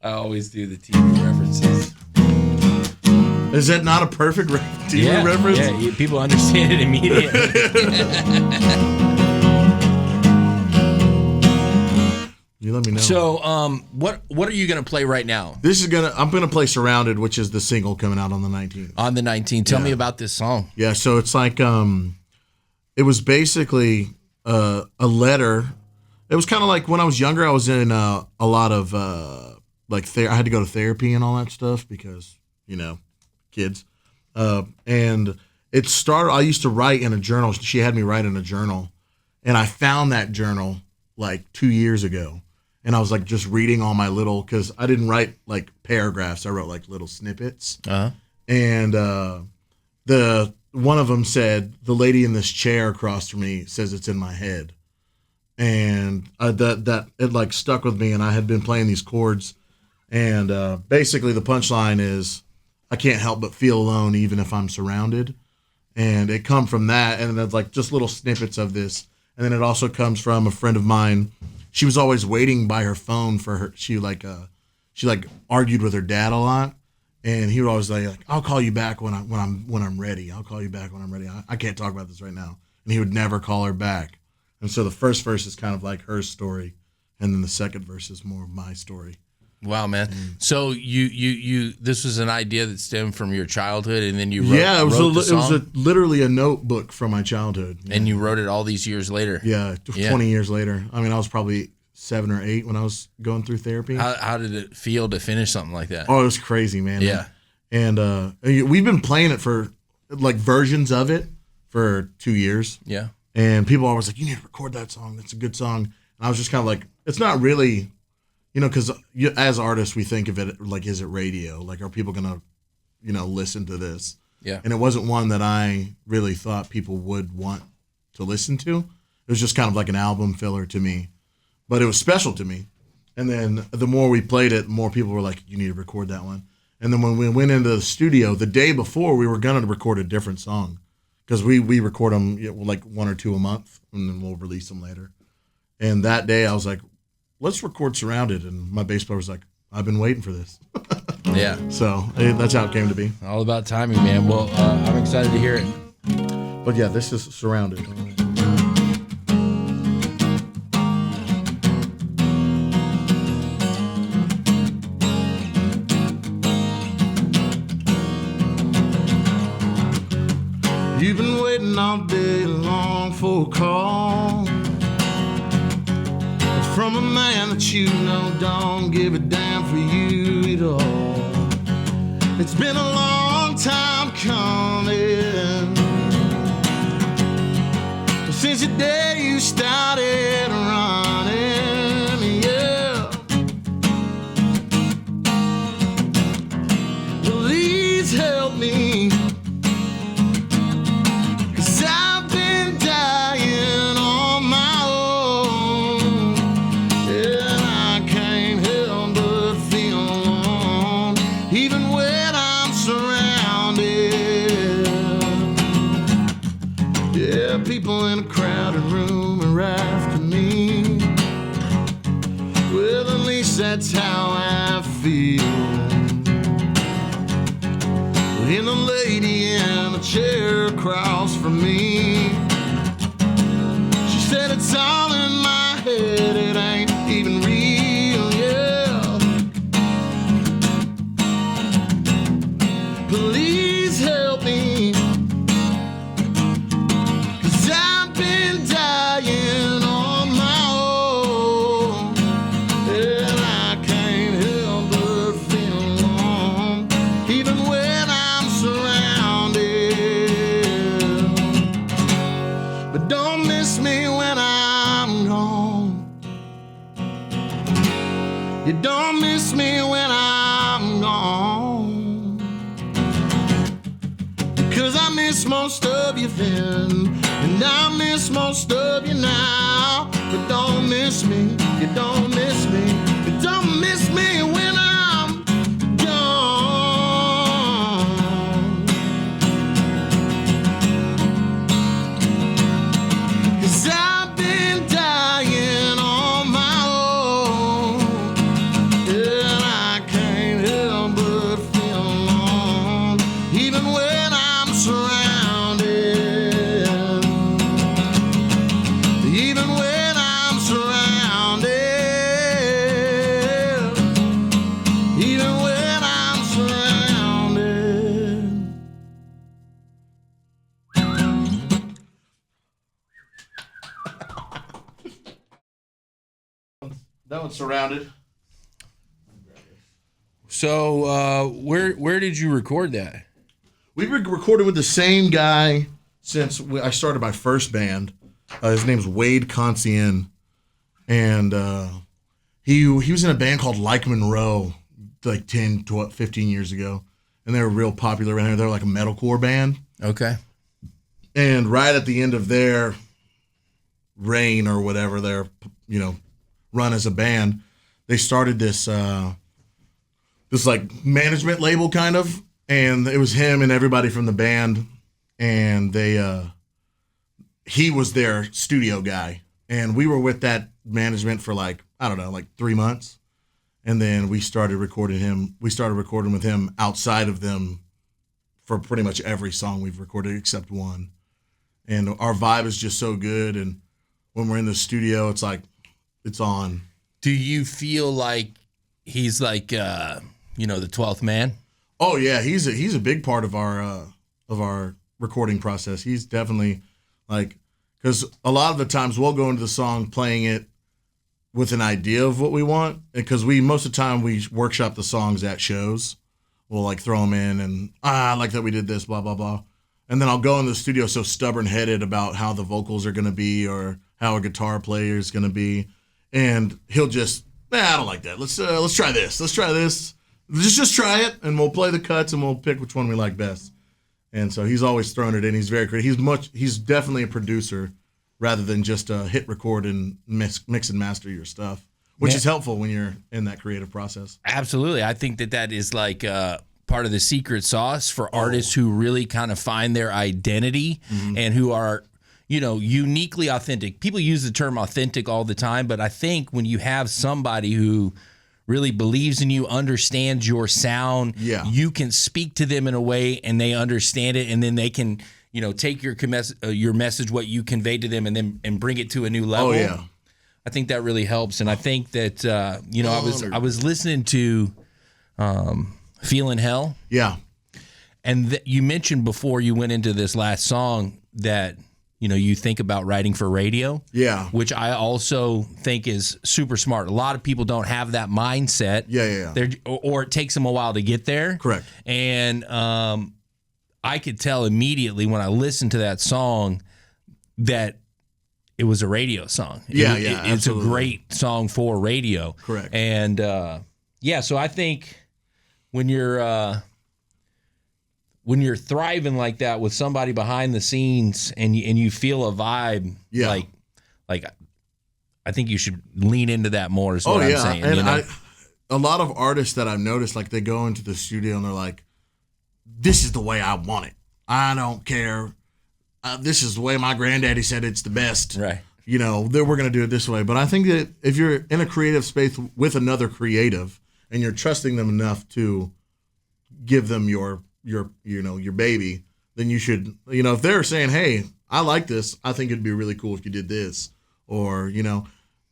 I always do the TV references. Is that not a perfect TV reference? Yeah, people understand it immediately. You let me know. So, what are you gonna play right now? I'm gonna play "Surrounded," which is the single coming out on the 19th. On the 19th. Tell me about this song. Yeah, so it's like it was basically a letter. It was kind of like when I was younger. I was in a lot of I had to go to therapy and all that stuff because kids. And it started. I used to write in a journal. She had me write in a journal, and I found that journal like 2 years ago. And I was like just reading all my little, because I didn't write like paragraphs. I wrote like little snippets. Uh-huh. And the one of them said, "The lady in this chair across from me says it's in my head." And that it like stuck with me. And I had been playing these chords. And basically the punchline is, I can't help but feel alone even if I'm surrounded. And it come from that. And it's like just little snippets of this. And then it also comes from a friend of mine. She was always waiting by her phone for her. She argued with her dad a lot, and he would always say like, "I'll call you back when I'm ready. I'll call you back when I'm ready. I can't talk about this right now." And he would never call her back. And so the first verse is kind of like her story, and then the second verse is more of my story. Wow, man! So you this was an idea that stemmed from your childhood, and then you wrote. Yeah, it was literally a notebook from my childhood, and you wrote it all these years later. Yeah, 20 years later. I mean, I was probably 7 or 8 when I was going through therapy. How did it feel to finish something like that? Oh, it was crazy, man. Yeah, and we've been playing it for like versions of it for 2 years. Yeah, and people are always like, "You need to record that song. That's a good song." And I was just kind of like, "It's not really." Because as artists, we think of it like, is it radio? Like, are people going to, listen to this? Yeah. And it wasn't one that I really thought people would want to listen to. It was just kind of like an album filler to me. But it was special to me. And then the more we played it, the more people were like, "You need to record that one." And then when we went into the studio, the day before, we were going to record a different song. Because we record them like 1 or 2 a month, and then we'll release them later. And that day, I was like, "Let's record Surrounded." And my bass player was like, "I've been waiting for this." Yeah. So that's how it came to be. All about timing, man. Well, I'm excited to hear it. But yeah, this is Surrounded. You've been waiting all day long for a call from a man that don't give a damn for you at all. It's been a long time coming, since the day you started running, yeah. Please help me, 'cause I've been dying on my own. Even when I'm surrounded, yeah, people in a crowded room are after me. Well, at least that's how I feel. And the lady in the chair across from me, she said it's all in my head, it ain't even real, yeah. Please help me, 'cause I've been dying on my own, and I can't help but feel alone, even when I'm surrounded. But don't miss me when I'm gone. You don't miss me when I'm gone, 'cause I miss most of you then, and I miss most of you now. But don't miss me, you don't miss me, you don't miss me when I'm gone. 'Cause I've been dying on my own, and I it's surrounded. So where did you record that? We recorded with the same guy since I started my first band. His name's Wade Concien, and he was in a band called Like Monroe like 10, 12, 15 years ago, and they were real popular around here. They're like a metalcore band. Okay. And right at the end of their reign or whatever, their run as a band, they started this like management label kind of, and it was him and everybody from the band, and he was their studio guy, and we were with that management for like 3 months, and then we started recording with him outside of them for pretty much every song we've recorded except one, and our vibe is just so good, and when we're in the studio, it's like it's on. Do you feel like he's like the 12th man? Oh yeah, he's a big part of our recording process. He's definitely like, because a lot of the times we'll go into the song playing it with an idea of what we want, because most of the time we workshop the songs at shows. We'll like throw them in and I like that we did this, blah blah blah, and then I'll go in the studio so stubborn headed about how the vocals are gonna be or how a guitar player is gonna be, and he'll just I don't like that. Let's try this. Let's try this. Just try it, and we'll play the cuts, and we'll pick which one we like best. And so he's always thrown it in. He's very creative. He's definitely a producer rather than just hit record and mix and master your stuff, which is helpful when you're in that creative process. Absolutely. I think that is like part of the secret sauce for artists who really kind of find their identity and who are, uniquely authentic. People use the term authentic all the time, but I think when you have somebody who really believes in you, understands your sound, you can speak to them in a way and they understand it, and then they can, take your message, what you conveyed to them, and bring it to a new level. Oh yeah. I think that really helps, and I think that I was listening to "Feeling Hell." Yeah. And you mentioned before you went into this last song that you think about writing for radio. Yeah. Which I also think is super smart. A lot of people don't have that mindset. Yeah. Or it takes them a while to get there. Correct. And I could tell immediately when I listened to that song that it was a radio song. It's a great song for radio. Correct. And so I think when you're thriving like that with somebody behind the scenes and you feel a vibe, like I think you should lean into that more is what I'm saying. And a lot of artists that I've noticed, like they go into the studio and they're like, this is the way I want it. I don't care. This is the way my granddaddy said it's the best. Right. That we're going to do it this way. But I think that if you're in a creative space with another creative and you're trusting them enough to give them your baby, then you should, if they're saying, hey, I like this, I think it'd be really cool if you did this, or,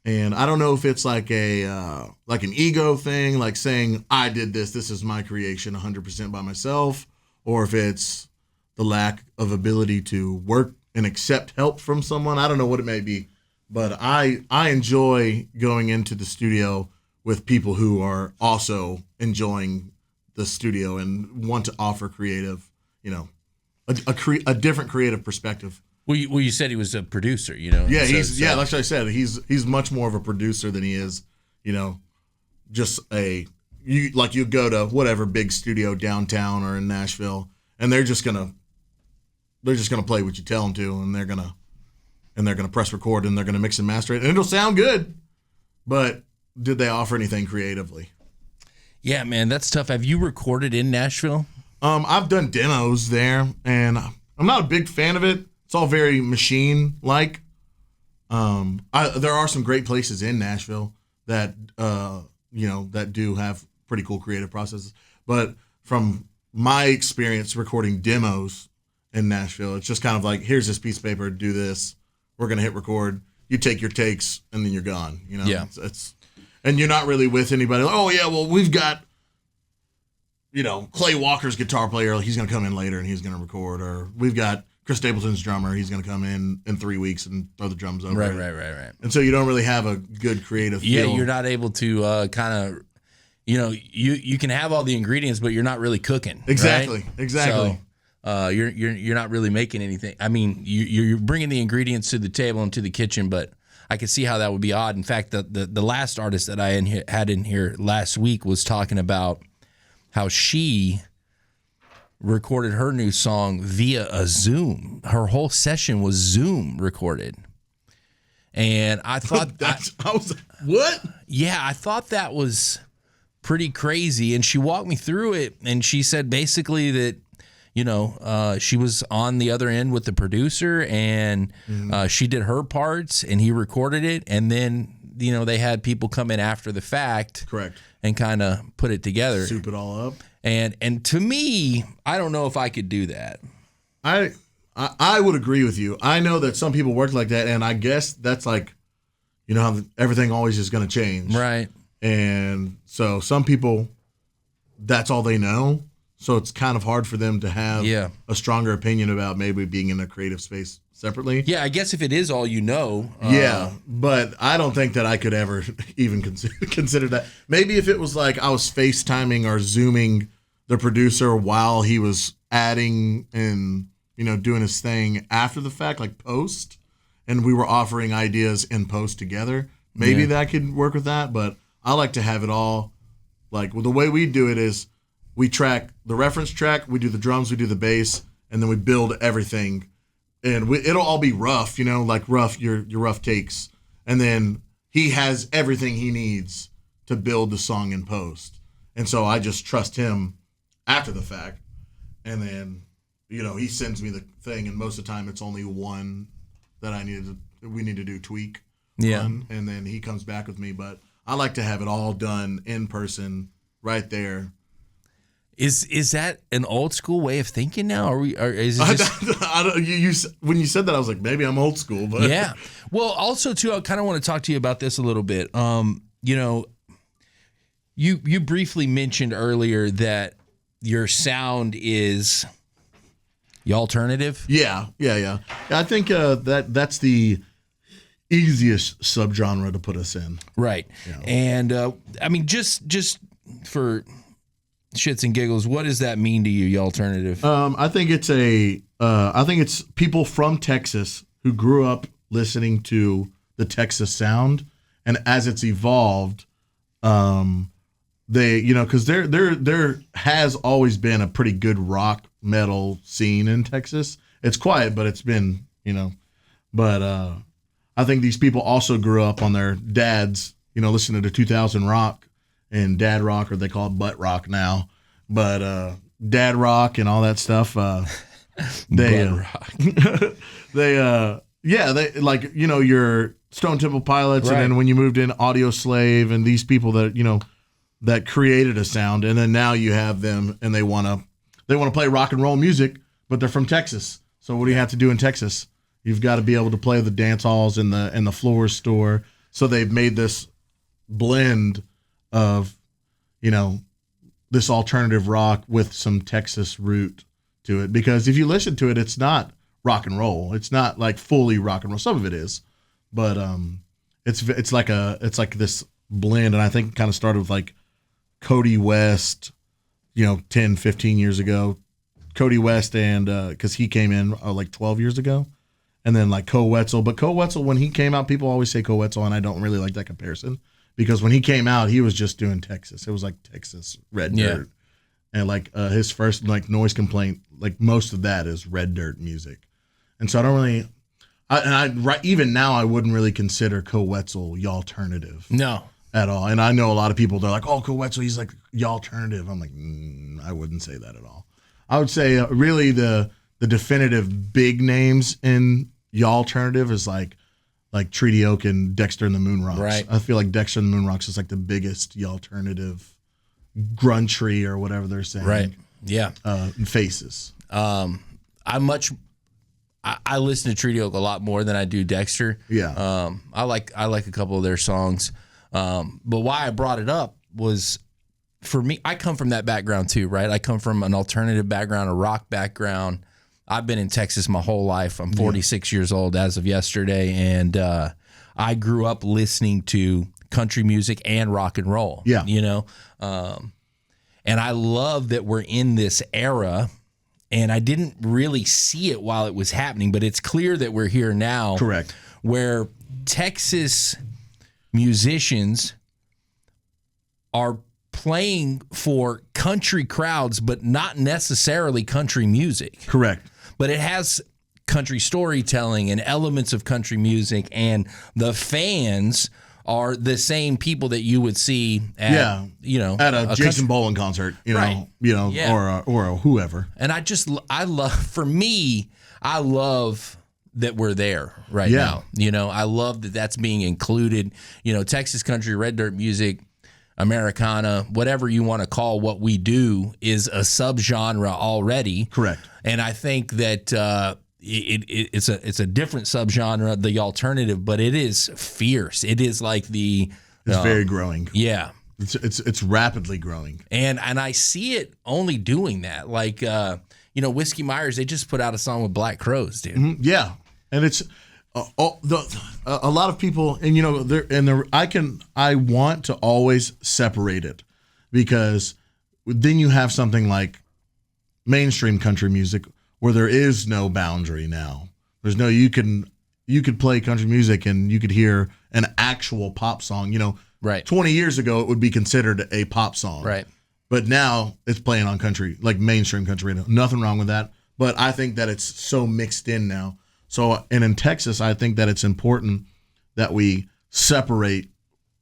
and I don't know if it's like an ego thing, like saying I did this is my creation 100% by myself, or if it's the lack of ability to work and accept help from someone. I don't know what it may be, but I enjoy going into the studio with people who are also enjoying the studio and want to offer creative, a different creative perspective. Well, you said he was a producer, Yeah, like I said, he's much more of a producer than he is, just you go to whatever big studio downtown or in Nashville, and they're just gonna play what you tell them to, and they're gonna press record, and they're gonna mix and master it, and it'll sound good, but did they offer anything creatively? Yeah, man, that's tough. Have you recorded in Nashville? I've done demos there, and I'm not a big fan of it. It's all very machine-like. There are some great places in Nashville that that do have pretty cool creative processes. But from my experience recording demos in Nashville, it's just kind of like, here's this piece of paper, do this. We're gonna hit record. You take your takes, and then you're gone. Yeah. It's and you're not really with anybody. Like, oh yeah, well we've got, Clay Walker's guitar player. He's gonna come in later and he's gonna record. Or we've got Chris Stapleton's drummer. He's going to come in 3 weeks and throw the drums over. Right. And so you don't really have a good creative feel. Yeah, you're not able to kind of, you can have all the ingredients, but you're not really cooking. Exactly. Right? So, you're not really making anything. I mean, you're bringing the ingredients to the table and to the kitchen, but I could see how that would be odd. In fact, the last artist that I had in here last week was talking about how she recorded her new song via a Zoom. Her whole session was Zoom recorded. And I thought I was like, what? Yeah, I thought that was pretty crazy. And she walked me through it, and she said basically that, she was on the other end with the producer, and she did her parts, and he recorded it, and then they had people come in after the fact, correct, and kind of put it together, soup it all up. And to me, I don't know if I could do that. I would agree with you. I know that some people work like that, and I guess that's like, how everything always is going to change, right? And so some people, that's all they know. So it's kind of hard for them to have a stronger opinion about maybe being in a creative space separately. Yeah, I guess if it is all you know. But I don't think that I could ever even consider that. Maybe if it was like I was FaceTiming or Zooming the producer while he was adding and, doing his thing after the fact, like post, and we were offering ideas in post together, maybe that could work with that. But I like to have it all, like, the way we do it is, we track the reference track, we do the drums, we do the bass, and then we build everything. And it'll all be rough, like your rough takes. And then he has everything he needs to build the song in post. And so I just trust him after the fact. And then, he sends me the thing, and most of the time it's only one that we need to do tweak. Yeah. On, and then he comes back with me. But I like to have it all done in person right there. Is that an old school way of thinking now? Or is it just... when you said that, I was like, maybe I'm old school. But yeah. Well, also too, I kind of want to talk to you about this a little bit. You briefly mentioned earlier that your sound is Yallternative. Yeah. I think that's the easiest subgenre to put us in. Right. Yeah. And I mean, just for shits and giggles, what does that mean to you, Yallternative? I think it's people from Texas who grew up listening to the Texas sound, and as it's evolved, they, because there has always been a pretty good rock metal scene in Texas. It's quiet, but it's been, but I think these people also grew up on their dads, listening to 2000 rock and dad rock, or they call it butt rock now, but dad rock and all that stuff. They like, your Stone Temple Pilots, right. And then when you moved in, Audio Slave, and these people that that created a sound, and then now you have them, and they want to play rock and roll music, but they're from Texas. So what do you have to do in Texas? You've got to be able to play the dance halls and the floor store. So they've made this blend of, this alternative rock with some Texas root to it. Because if you listen to it, it's not rock and roll. It's not like fully rock and roll. Some of it is, but it's like this blend. And I think it kind of started with like Cody West, 10, 15 years ago. Cody West, and because he came in like 12 years ago. And then like Ko Wetzel. But Ko Wetzel, when he came out, people always say Ko Wetzel, and I don't really like that comparison. Because when he came out, he was just doing Texas. It was like Texas Red Dirt. And like his first like Noise Complaint, like most of that is Red Dirt music. And so I don't really, even now I wouldn't really consider Ko Wetzel Yallternative. No. At all. And I know a lot of people, they're like, oh, Ko Wetzel, he's like Yallternative. I'm like, I wouldn't say that at all. I would say really the definitive big names in Yallternative is like Treaty Oak and Dexter and the Moonrocks. Right. I feel like Dexter and the Moonrocks is like the biggest Yallternative grungery or whatever they're saying. Right. Yeah. Faces. I listen to Treaty Oak a lot more than I do Dexter. Yeah. I like a couple of their songs. But why I brought it up was, for me, I come from that background too, right? I come from an alternative background, a rock background. I've been in Texas my whole life. I'm 46 years old as of yesterday, and I grew up listening to country music and rock and roll. Yeah. You know, and I love that we're in this era, and I didn't really see it while it was happening, but it's clear that we're here now. Correct. Where Texas musicians are playing for country crowds, but not necessarily country music. Correct. But it has country storytelling and elements of country music, and the fans are the same people that you would see at, at a Jason Boland concert, Right. or a whoever. And I love that we're there right now. You know, I love that that's being included. You know, Texas country, red dirt music, Americana, whatever you want to call what we do, is a subgenre already. Correct. And I think that it's a different subgenre, the alternative, but it is fierce. It is like it's very growing. Yeah. It's rapidly growing. And I see it only doing that. Like Whiskey Myers, they just put out a song with Black Crowes, dude. Mm-hmm. Yeah. And it's a lot of people, and I want to always separate it, because then you have something like mainstream country music where there is no boundary now. There's no, you could play country music and you could hear an actual pop song. Right. 20 years ago it would be considered a pop song. Right. But now it's playing on country, like mainstream country radio. Nothing wrong with that. But I think that it's so mixed in now. So, and in Texas, I think that it's important that we separate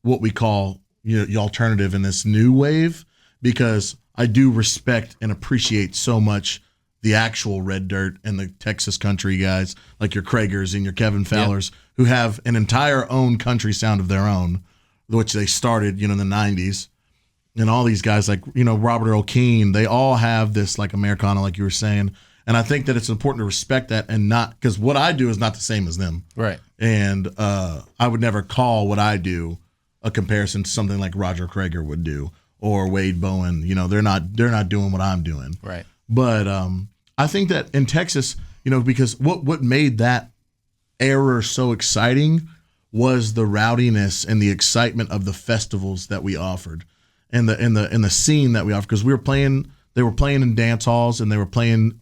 what we call the alternative and this new wave, because I do respect and appreciate so much the actual red dirt and the Texas country guys like your Kragers and your Kevin Fowlers, who have an entire own country sound of their own, which they started, in the 90s. And all these guys like, Robert Earl Keen, they all have this like Americana, like you were saying. And I think that it's important to respect that, and not, because what I do is not the same as them. Right. And I would never call what I do a comparison to something like Roger Krager would do, or Wade Bowen. They're not doing what I'm doing. Right. But I think that in Texas, because what made that era so exciting was the rowdiness and the excitement of the festivals that we offered, and the scene that we offered, because they were playing in dance halls, and they were playing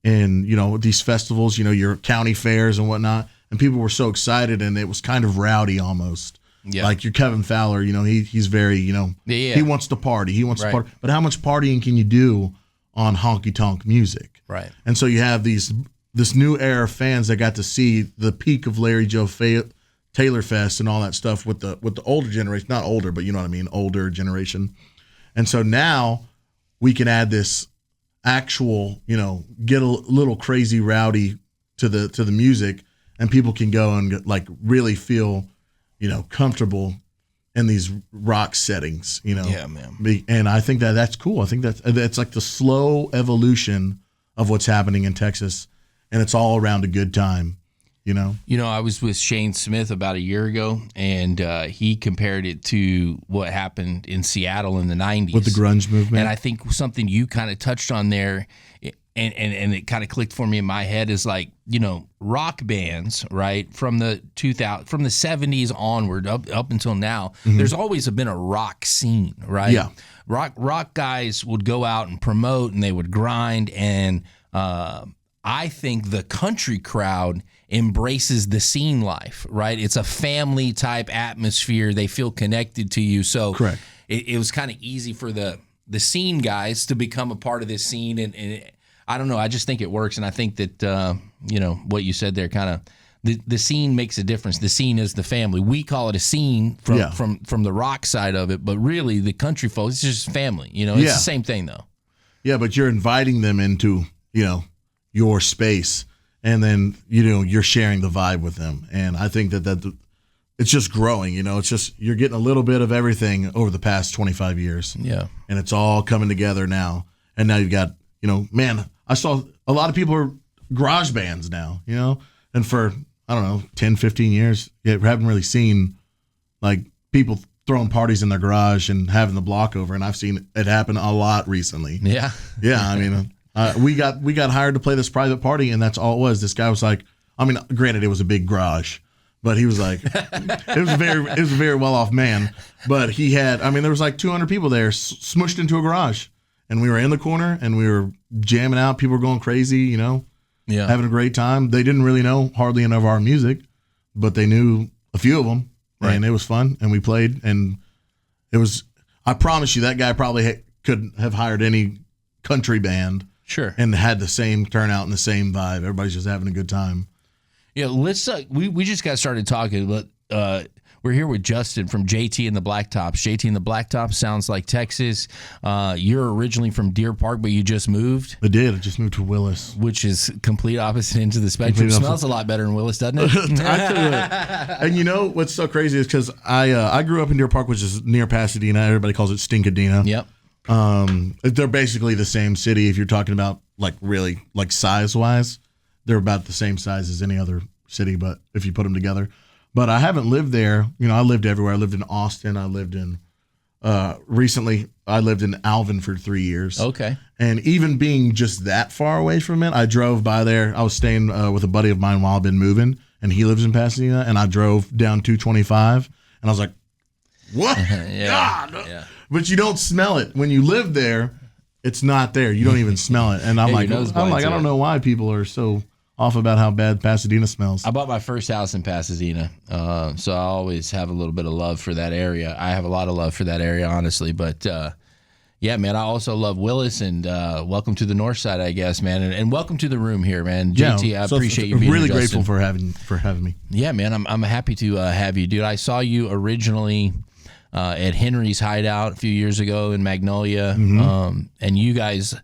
in these festivals, your county fairs and whatnot, and people were so excited, and it was kind of rowdy almost. Yeah. Like your Kevin Fowler, he's very, he wants to party. He wants to party. But how much partying can you do on honky tonk music? Right. And so you have this new era of fans that got to see the peak of Larry Joe Taylor Fest and all that stuff with the older generation, not older, but you know what I mean, older generation. And so now we can add this actual, get a little crazy rowdy to the music, and people can go and like really feel, comfortable in these rock settings, Yeah, man. And I think that's cool. I think that's like the slow evolution of what's happening in Texas, and it's all around a good time. I was with Shane Smith about a year ago, and he compared it to what happened in Seattle in the 90s. With the grunge movement. And I think something you kind of touched on there, and it kind of clicked for me in my head, is like, rock bands, right, from the 70s onward up until now, there's always been a rock scene, right? Yeah. Rock guys would go out and promote, and they would grind, and I think the country crowd embraces the scene life, right? It's a family type atmosphere. They feel connected to you. So correct. It was kind of easy for the scene guys to become a part of this scene. And I don't know. I just think it works. And I think that, what you said there, kind of the scene makes a difference. The scene is the family. We call it a scene from the rock side of it, but really the country folks, it's just family. It's the same thing though. Yeah, but you're inviting them into, your space, and then you're sharing the vibe with them, and I think that it's just growing. It's just you're getting a little bit of everything over the past 25 years. Yeah, and it's all coming together now. And now you've got man, I saw a lot of people are garage bands now. And for I don't know 10, 15 years, we haven't really seen like people throwing parties in their garage and having the block over. And I've seen it happen a lot recently. Yeah, yeah. I mean, We got hired to play this private party, and that's all it was. This guy was like, I mean, granted, it was a big garage, but he was like, it was a very well off man. But he had, I mean, there was like 200 people there smushed into a garage, and we were in the corner and we were jamming out. People were going crazy, you know, having a great time. They didn't really know hardly any of our music, but they knew a few of them, and it was fun. And we played, and it was. I promise you, that guy probably could have hired any country band, and had the same turnout and the same vibe. Everybody's just having a good time. Yeah, let's. We just got started talking, but we're here with Justin from JT and the Blacktops. JT and the Blacktops sounds like Texas. You're originally from Deer Park, but you just moved. I did. I just moved to Willis, which is complete opposite ends of the spectrum. It smells a lot better in Willis, doesn't it? And you know what's so crazy is because I grew up in Deer Park, which is near Pasadena. Everybody calls it Stinkadena. Yep. They're basically the same city if you're talking about like really like size wise. They're about the same size as any other city, but if you put them together. But I haven't lived there. You know, I lived everywhere. I lived in Austin. I lived in recently I lived in Alvin for 3 years. Okay. And even being just that far away from it, I drove by there. I was staying with a buddy of mine while I've been moving, and he lives in Pasadena, and I drove down 225, and I was like, what? God! Yeah. But you don't smell it. When you live there, it's not there. You don't even smell it. And I'm like, I don't know why people are so off about how bad Pasadena smells. I bought my first house in Pasadena, so I always have a little bit of love for that area. I have a lot of love for that area, honestly. But yeah, man, I also love Willis, and welcome to the North Side, I guess, man, and welcome to the room here, man. JT, I appreciate you being really here, grateful for having me. Yeah, man, I'm happy to have you, dude. I saw you originally at Henry's Hideout a few years ago in Magnolia, and you guys,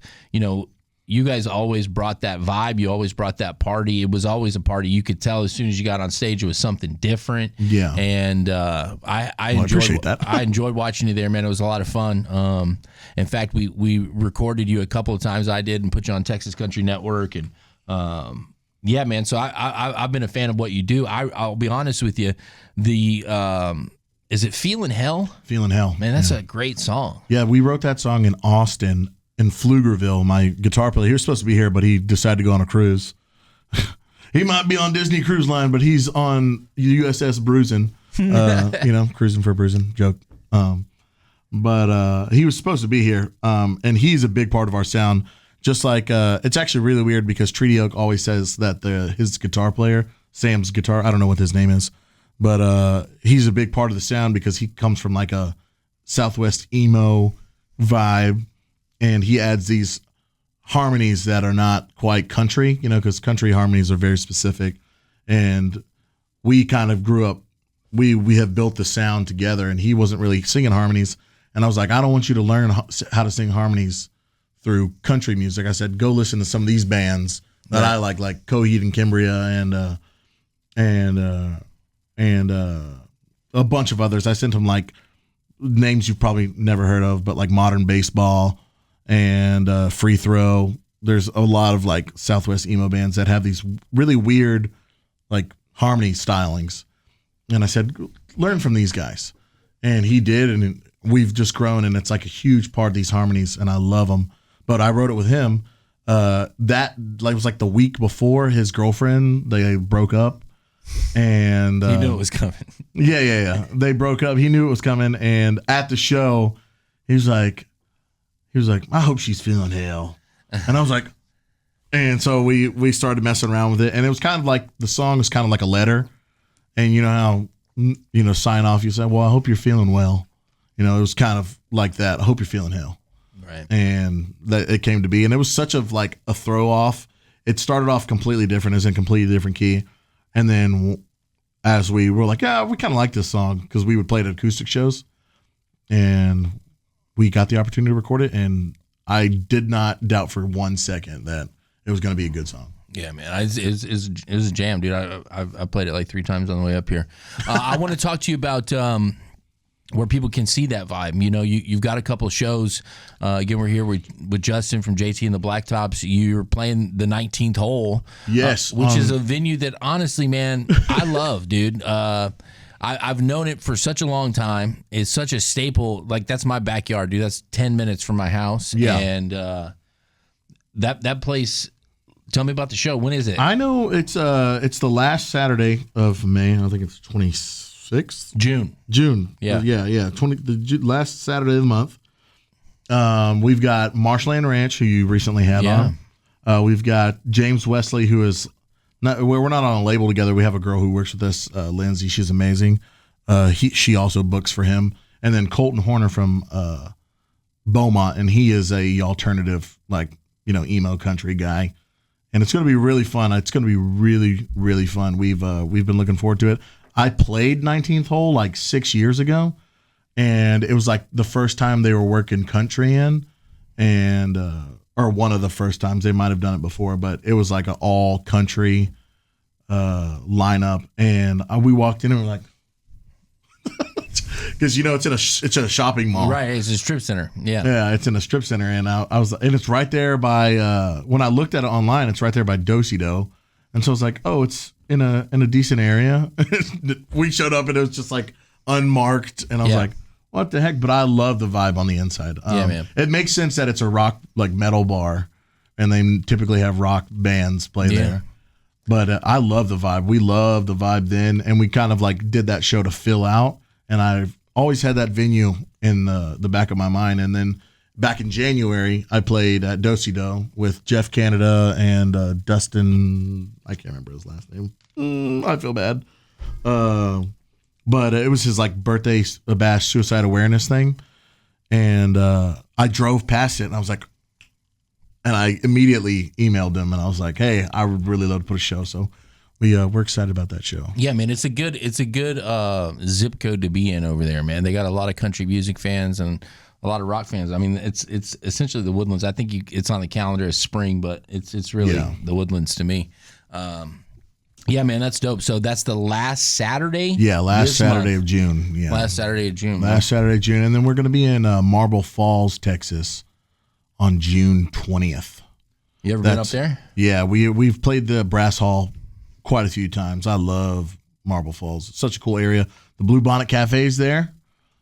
you guys always brought that vibe. You always brought that party. It was always a party. You could tell as soon as you got on stage, it was something different. Yeah. And I appreciate that. I enjoyed watching you there, man. It was a lot of fun. In fact, we recorded you a couple of times. I did, and put you on Texas Country Network. And yeah, man. So I've been a fan of what you do. I'll be honest with you. Is it Feeling Hell? Feeling Hell. Man, that's a great song. Yeah, we wrote that song in Austin. In Pflugerville, my guitar player, he was supposed to be here, but he decided to go on a cruise. He might be on Disney Cruise Line, but he's on USS Bruising, cruising for bruising, joke. But he was supposed to be here, and he's a big part of our sound. Just like, it's actually really weird because Treaty Oak always says that his guitar player, Sam's guitar, I don't know what his name is, but he's a big part of the sound because he comes from like a Southwest emo vibe. And he adds these harmonies that are not quite country, because country harmonies are very specific. And we kind of grew up, we have built the sound together, and he wasn't really singing harmonies. And I was like, I don't want you to learn how to sing harmonies through country music. I said, go listen to some of these bands that I like Coheed and Cambria and a bunch of others. I sent him like names you've probably never heard of, but like Modern Baseball and Free Throw. There's a lot of like Southwest emo bands that have these really weird like harmony stylings. And I said, learn from these guys. And he did, and we've just grown, and it's like a huge part of these harmonies, and I love them. But I wrote it with him. That was like the week before his girlfriend, they broke up. And he knew it was coming. Yeah. They broke up. He knew it was coming. And at the show, he was like, I hope she's feeling hell. And I was like, and so we started messing around with it. And it was kind of like, the song was kind of like a letter. And you know how, sign off, you say, well, I hope you're feeling well. It was kind of like that. I hope you're feeling hell. Right. And that it came to be. And it was such a throw off. It started off completely different, as in completely different key. And then as we were like, yeah, we kind of like this song, because we would play it at acoustic shows. And we got the opportunity to record it, and I did not doubt for 1 second that it was going to be a good song. Yeah, man, it was a jam, dude. I played it like 3 times on the way up here. I want to talk to you about where people can see that vibe. You've got a couple of shows. Again, we're here with Justin from JT and the Blacktops. You're playing the 19th Hole. Yes. Which is a venue that, honestly, man, I love, dude. I've known it for such a long time. It's such a staple. Like, that's my backyard, dude. That's 10 minutes from my house. Yeah. And that place. Tell me about the show. When is it? I know it's the last Saturday of May. I think it's 26th. June. Yeah. Last Saturday of the month. We've got Marshland Ranch, who you recently had on. We've got James Wesley, who is we're not on a label together. We have a girl who works with us, Lindsay. She's amazing. She also books for him. And then Colton Horner from Beaumont, and he is a alternative, emo country guy. And it's going to be really fun. It's going to be really, really fun. We've been looking forward to it. I played 19th hole like 6 years ago, and it was like the first time they were working country in, and or one of the first times. They might have done it before, but it was like an all country lineup. And we walked in and we're like, because it's in a shopping mall, right? It's a strip center. Yeah, it's in a strip center, and it's right there by. When I looked at it online, it's right there by Do-Si-Do, and so I was like, oh, it's in a decent area. We showed up and it was just like unmarked, and I was like, what the heck? But I love the vibe on the inside. Man, it makes sense that it's a rock metal bar, and they typically have rock bands play there. But I love the vibe. We loved the vibe then, and we kind of did that show to fill out. And I've always had that venue in the back of my mind. And then back in January, I played at Do-Si-Do with Jeff Canada and Dustin. I can't remember his last name. I feel bad. But it was his birthday bash suicide awareness thing. And I drove past it, and I was like, and I immediately emailed him, and I was like, hey, I would really love to put a show. So we're excited about that show. Yeah, man, it's a good zip code to be in over there, man. They got a lot of country music fans and a lot of rock fans. I mean, it's essentially the Woodlands. I think it's on the calendar as spring, but it's really the Woodlands to me. Yeah, man, that's dope. So that's the last Saturday. Yeah, last Saturday of June. Yeah, last Saturday of June. Last Saturday of June, and then we're going to be in Marble Falls, Texas, on June 20th. You ever been up there? Yeah, we've played the Brass Hall quite a few times. I love Marble Falls. It's such a cool area. The Blue Bonnet Cafe's there.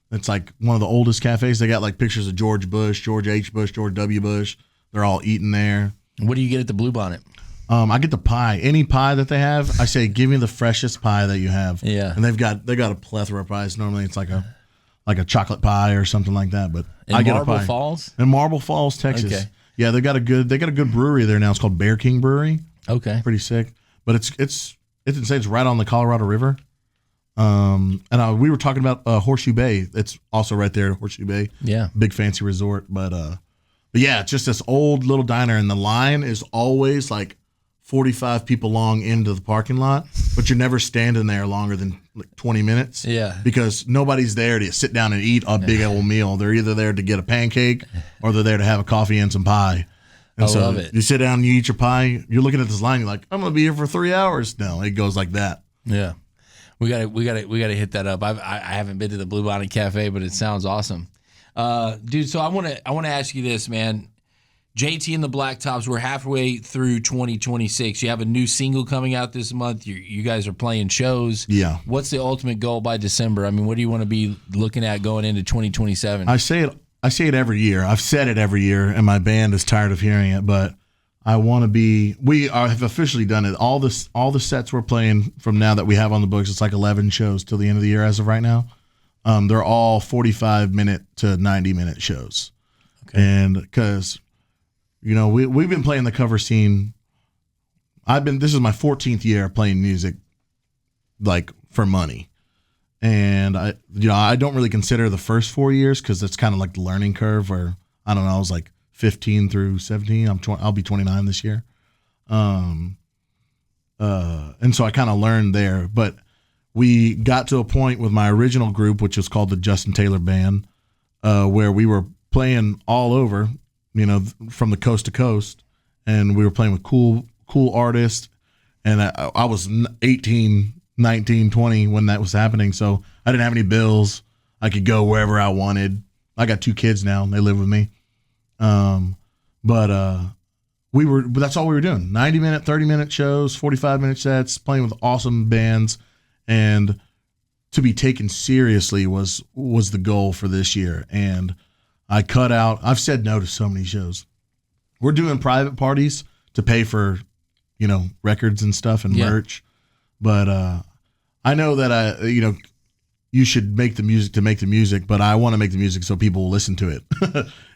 It's like one of the oldest cafes. They got pictures of George Bush, George H. Bush, George W. Bush. They're all eating there. What do you get at the Blue Bonnet? I get the pie. Any pie that they have, I say, give me the freshest pie that you have. Yeah. And they got a plethora of pies. Normally it's like a chocolate pie or something like that. But in I get Marble a pie. Falls? In Marble Falls, Texas. Okay. Yeah, they got a good brewery there now. It's called Bear King Brewery. Okay. Pretty sick. But it's insane. It's right on the Colorado River. And we were talking about Horseshoe Bay. It's also right there at Horseshoe Bay. Yeah. Big fancy resort. But yeah, it's just this old little diner, and the line is always 45 people long into the parking lot, but you're never standing there longer than 20 minutes. Yeah. Because nobody's there to sit down and eat a big old meal. They're either there to get a pancake or they're there to have a coffee and some pie. And I love it. You sit down and you eat your pie. You're looking at this line. You're like, I'm going to be here for 3 hours. No, it goes like that. Yeah. We got to hit that up. I haven't been to the Blue Bonnet Cafe, but it sounds awesome. Dude, so I want to ask you this, man. JT and the Blacktops, we're halfway through 2026. You have a new single coming out this month. You guys are playing shows. Yeah. What's the ultimate goal by December? I mean, what do you want to be looking at going into 2027? I say it every year. I've said it every year, and my band is tired of hearing it, but I want to be. We have officially done it. All the sets we're playing from now that we have on the books, it's 11 shows till the end of the year as of right now. They're all 45-minute to 90-minute shows. Okay. And because we've been playing the cover scene. This is my 14th year playing music, for money. And I don't really consider the first 4 years because it's kind of like the learning curve where, I don't know, I was 15 through 17. I'll be 29 this year. And so I kind of learned there, but we got to a point with my original group, which was called the Justin Taylor Band, where we were playing all over, from the coast to coast, and we were playing with cool artists. And I was 18, 19, 20 when that was happening. So I didn't have any bills. I could go wherever I wanted. I got 2 kids now. They live with me. But that's all we were doing. 90-minute, 30-minute shows, 45-minute sets, playing with awesome bands. And to be taken seriously was the goal for this year. And I've said no to so many shows we're doing private parties to pay for, records and stuff and merch. But I know that you should make the music to make the music, but I want to make the music so people will listen to it.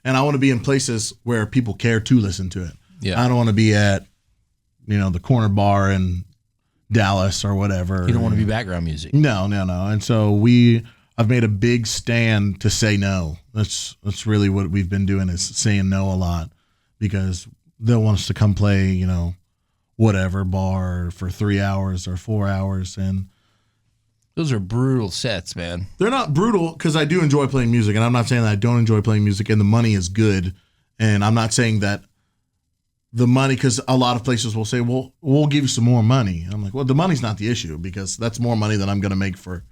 And I want to be in places where people care to listen to it. Yeah. I don't want to be at, the corner bar in Dallas or whatever. You don't want to be background music. No. And so I've made a big stand to say no. That's really what we've been doing, is saying no a lot, because they'll want us to come play, whatever bar for 3 hours or 4 hours. And those are brutal sets, man. They're not brutal, because I do enjoy playing music, and I'm not saying that I don't enjoy playing music, and the money is good. And I'm not saying that the money, because a lot of places will say, well, we'll give you some more money. I'm like, well, the money's not the issue, because that's more money than I'm going to make for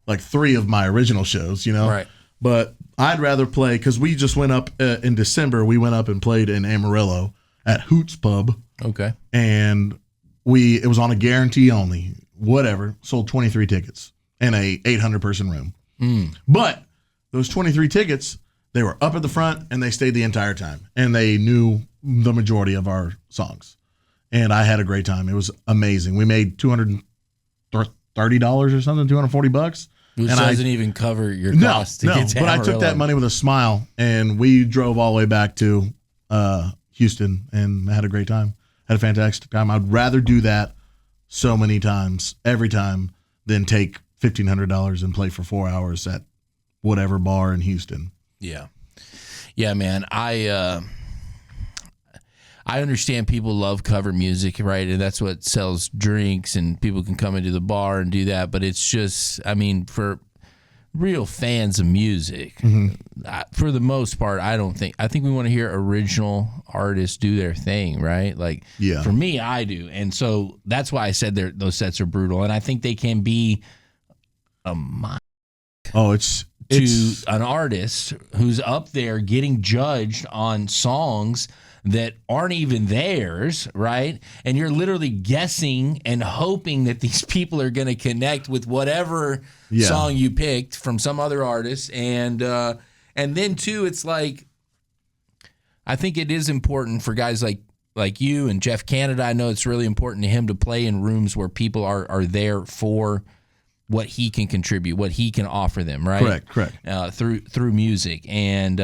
like 3 of my original shows, Right. But I'd rather play, because we just went up in December. We went up and played in Amarillo at Hoots Pub. Okay. And it was on a guarantee only, whatever, sold 23 tickets in a 800-person room. But those 23 tickets, they were up at the front, and they stayed the entire time. And they knew the majority of our songs. And I had a great time. It was amazing. We made $230 or something, $240. Which doesn't even cover your costs to get to But I took that money with a smile, and we drove all the way back to Houston and had a great time. Had a fantastic time. I'd rather do that so many times, every time, than take $1,500 and play for 4 hours at whatever bar in Houston. Yeah. Yeah, man. I understand people love cover music, right? And that's what sells drinks, and people can come into the bar and do that. But it's just, for real fans of music, for the most part, I think we want to hear original artists do their thing, right? Like, for me, I do. And so that's why I said those sets are brutal. And I think they can be a mic to an artist who's up there getting judged on songs that aren't even theirs, right? And you're literally guessing and hoping that these people are going to connect with whatever song you picked from some other artist. And then too, it's like, I think it is important for guys like you and Jeff Canada. I know it's really important to him to play in rooms where people are there for what he can contribute, what he can offer them, right? Correct. Through music and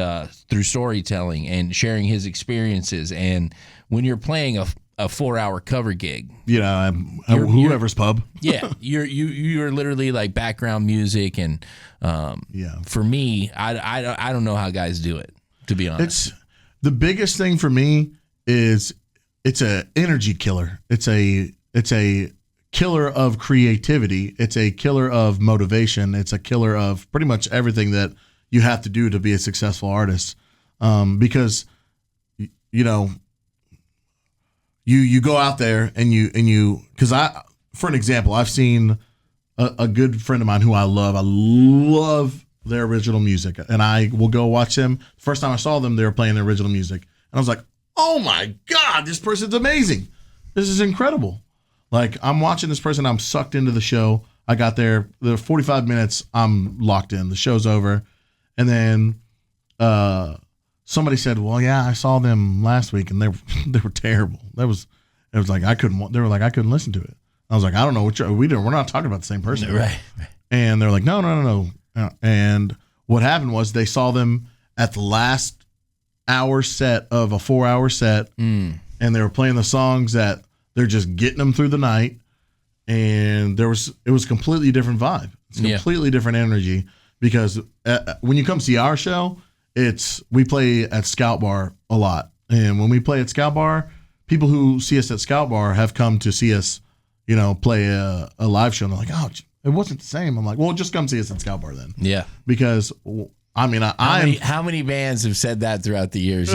through storytelling and sharing his experiences. And when you're playing a 4-hour cover gig, whoever's pub, you're literally like background music. And for me, I don't know how guys do it, to be honest. The biggest thing for me is it's a energy killer. It's a killer of creativity. It's a killer of motivation. It's a killer of pretty much everything that you have to do to be a successful artist. Because you go out there and because for an example, I've seen a good friend of mine who I love their original music, and I will go watch them. First time I saw them, they were playing their original music, and I was like, oh my God, this person's amazing. This is incredible. Like, I'm watching this person, I'm sucked into the show. I got there, the 45 minutes, I'm locked in. The show's over. And then somebody said, well, yeah, I saw them last week, and they were terrible. It was like, I couldn't listen to it. I was like, I don't know we're not talking about the same person. Right. And they're like, no. And what happened was they saw them at the last hour set of a 4-hour set, and they were playing the songs that they're just getting them through the night, and it was a completely different vibe. It's a completely different energy, because when you come see our show, we play at Scout Bar a lot, and when we play at Scout Bar, people who see us at Scout Bar have come to see us, play a live show, and they're like, oh, it wasn't the same. I'm like, well, just come see us at Scout Bar then. Yeah, because how many bands have said that throughout the years?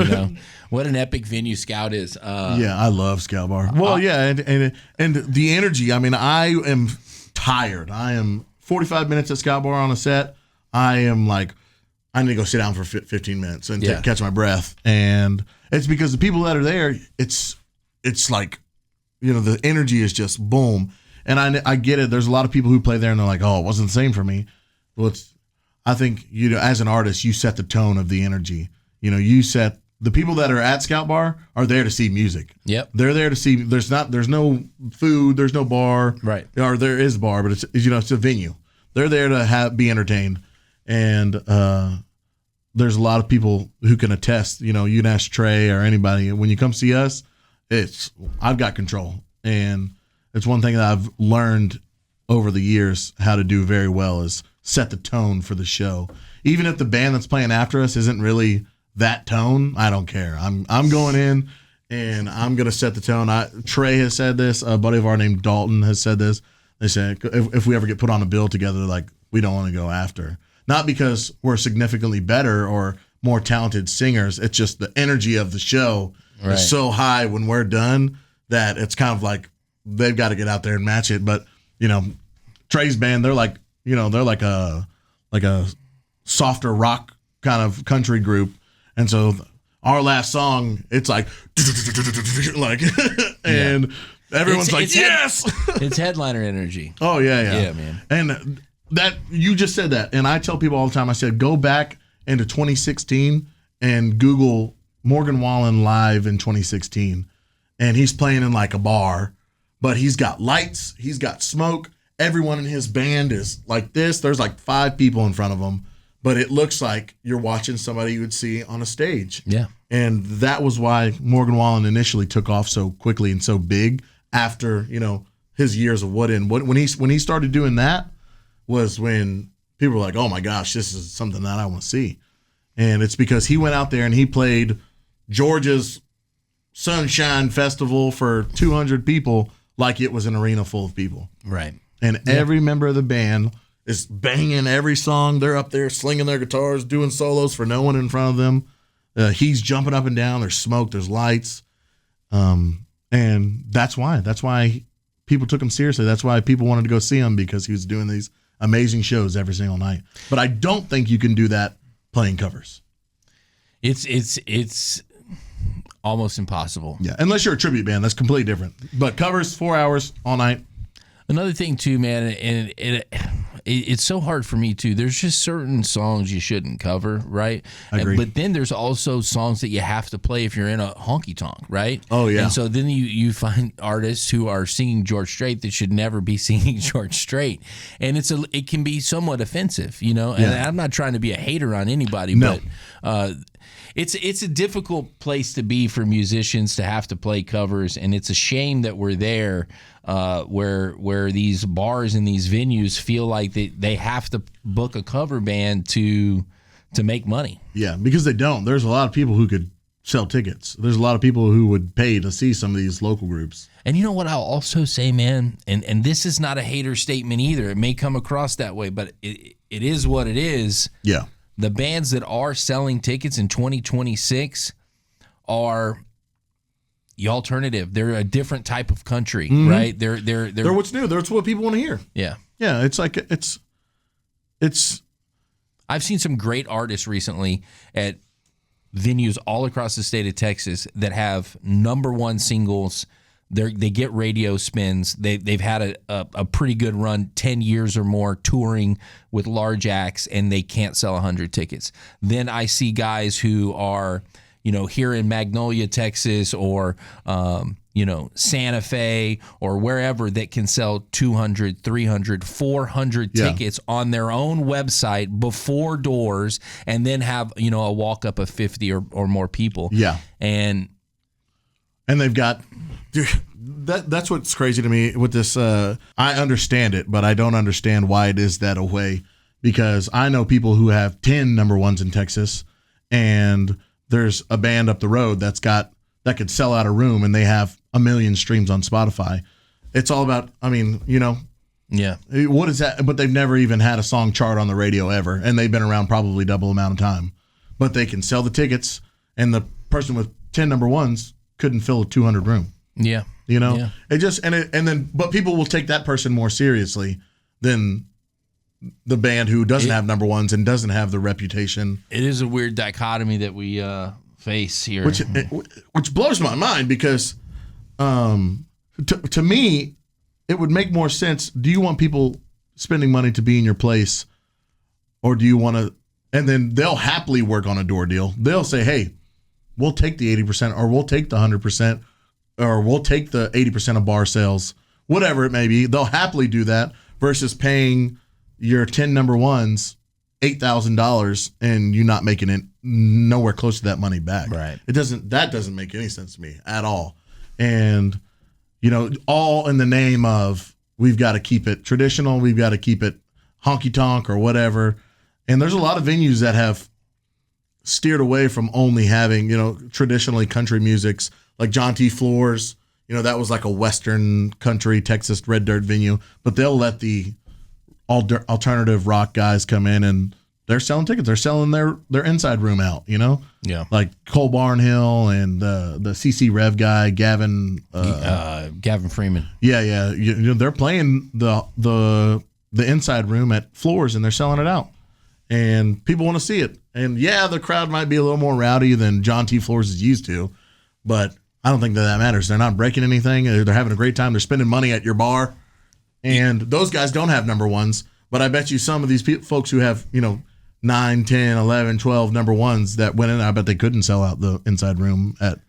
What an epic venue Scout is. I love Scout Bar. Well, and the energy. I am tired. I am 45 minutes at Scout Bar on a set. I am like, I need to go sit down for 15 minutes and catch my breath. And it's because the people that are there, it's like, the energy is just boom. And I get it. There's a lot of people who play there and they're like, oh, it wasn't the same for me. Well, I think, as an artist, you set the tone of the energy. You set the people that are at Scout Bar are there to see music. Yep. They're there to see. There's no food. There's no bar. Right. Or there is a bar, but it's a venue. They're there to be entertained, and there's a lot of people who can attest. You can ask Trey or anybody. When you come see us, I've got control, and it's one thing that I've learned over the years how to do very well is set the tone for the show. Even if the band that's playing after us isn't really that tone, I don't care. I'm going in and I'm gonna set the tone. Trey has said this. A buddy of ours named Dalton has said this. They said if we ever get put on a bill together, like we don't want to go after. Not because we're significantly better or more talented singers. It's just the energy of the show is so high when we're done that it's kind of like they've got to get out there and match it. But Trey's band, they're like a softer rock kind of country group, and so our last song, it's like and everyone's yes, it's headliner energy. Oh yeah, man. And that you just said that, and I tell people all the time. I said go back into 2016 and Google Morgan Wallen live in 2016, and he's playing in like a bar, but he's got lights, he's got smoke. Everyone in his band is like this. There's like 5 people in front of him, but it looks like you're watching somebody you would see on a stage. Yeah. And that was why Morgan Wallen initially took off so quickly and so big after, his years of when he started doing that was when people were like, oh my gosh, this is something that I want to see. And it's because he went out there and he played Georgia's Sunshine Festival for 200 people like it was an arena full of people. Right. And every member of the band is banging every song. They're up there slinging their guitars, doing solos for no one in front of them. He's jumping up and down. There's smoke. There's lights. And that's why people took him seriously. That's why people wanted to go see him, because he was doing these amazing shows every single night. But I don't think you can do that playing covers. It's almost impossible. Yeah, unless you're a tribute band. That's completely different. But covers, 4 hours, all night. Another thing too, man, and it's so hard for me too. There's just certain songs you shouldn't cover, right? I agree. But then there's also songs that you have to play if you're in a honky tonk, right? Oh yeah. And so then you find artists who are singing George Strait that should never be singing George Strait, and it can be somewhat offensive, And I'm not trying to be a hater on anybody, no. But it's a difficult place to be for musicians to have to play covers, and it's a shame that we're there. Where these bars and these venues feel like they have to book a cover band to make money. Yeah, because they don't. There's a lot of people who could sell tickets. There's a lot of people who would pay to see some of these local groups. And you know what I'll also say, man, and this is not a hater statement either. It may come across that way, but it is what it is. Yeah. The bands that are selling tickets in 2026 are Yallternative. They're a different type of country, right? They're what's new. That's what people want to hear. Yeah. Yeah, it's like it's I've seen some great artists recently at venues all across the state of Texas that have #1 singles. They get radio spins. They've had a pretty good run, 10 years or more touring with large acts, and they can't sell 100 tickets. Then I see guys who are here in Magnolia, Texas, or, Santa Fe or wherever, that can sell 200, 300, 400 tickets on their own website before doors, and then have, a walk up of 50 or more people. Yeah. And they've got, dude, that's what's crazy to me with this. I understand it, but I don't understand why it is that way, because I know people who have 10 #1s in Texas, and there's a band up the road that could sell out a room, and they have 1 million streams on Spotify. It's all about, yeah, what is that? But they've never even had a song chart on the radio ever, and they've been around probably double amount of time. But they can sell the tickets, and the person with 10 #1s couldn't fill a 200 room. Yeah, it just but people will take that person more seriously than the band who doesn't have #1s and doesn't have the reputation. It is a weird dichotomy that we face here, which blows my mind, because to me it would make more sense. Do you want people spending money to be in your place, or do you want to? And then they'll happily work on a door deal. They'll say, "Hey, we'll take the 80%, or we'll take the 100%, or we'll take the 80% of bar sales, whatever it may be. They'll happily do that versus paying your 10 number ones $8,000 and you not making it nowhere close to that money back. Right. That doesn't make any sense to me at all. And, all in the name of, we've got to keep it traditional. We've got to keep it honky tonk or whatever. And there's a lot of venues that have steered away from only having, traditionally country musics, like John T. Floors. That was like a Western country Texas red dirt venue, but they'll let the alternative rock guys come in and they're selling tickets. They're selling their inside room out, Yeah. like Cole Barnhill and the CC Rev guy, Gavin Freeman. Yeah. They're playing the inside room at Floors and they're selling it out. And people want to see it. And yeah, the crowd might be a little more rowdy than John T. Floors is used to, but I don't think that matters. They're not breaking anything. They're having a great time. They're spending money at your bar. And those guys don't have number ones, but I bet you some of these folks who have, 9, 10, 11, 12 number ones that went in, I bet they couldn't sell out the inside room at.